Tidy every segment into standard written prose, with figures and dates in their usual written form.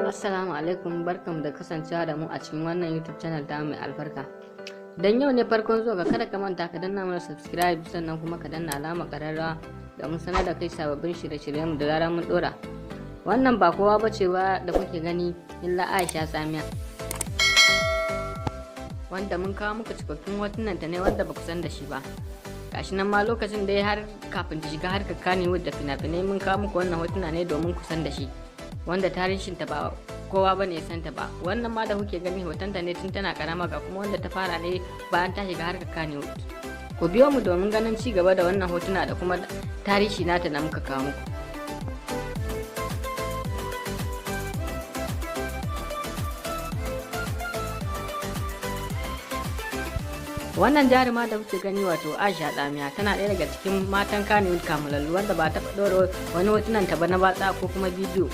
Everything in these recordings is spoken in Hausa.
Assalamu alaikum, barkamu da kasancewa da mu a cikin wannan YouTube channel ta mai albarka. Dan yau ne farkon zuwa, kada ka manta ka danna mana subscribe sannan kuma ka danna alama kararrawa domin sanar da kai sababbin shirye-shiryen mu da zarar mun dora. Wannan ba kowa bace ba da kuke gani illa Aisha Tsamiya, wanda mun kawo muku cikakkun hotunan ta ne wanda ba ku san da shi ba. Gashi nan ma lokacin da har kafin ta shiga harkar Kannywood da fina-finai mun kawo muku wannan hotuna ne domin ku san da shi, wanda tarihin ta ba kowa bane ya santa ba. Wannan ma da kuke gani hoton ta ne tun tana karama, ga kuma wanda ta fara ne bayan ta shiga harkar Kannywood. Ku biyo mu domin ganin ci gaba da wannan hotuna da kuma tarihi nata da muka kawo muku. Wannan jaruma da kuke gani wato Aisha Tsamiya tana ɗaya daga cikin matan Kannywood kamalallu wanda ba ta ɗora wani hotunan ta ba na batsa ko kuma bidiyo.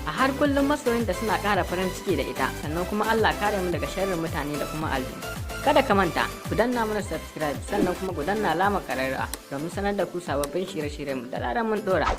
A har kullum masoyin da suna ƙara farin ciki da ita, sannan kuma Allah kare mu daga sharrin mutane da kuma aljanu. Kada ka manta ku danna mana subscribe sannan kuma ku danna alamar ƙararrawa domin sanar da ku sababbin shirye-shiryen mu da zarar mun ɗora.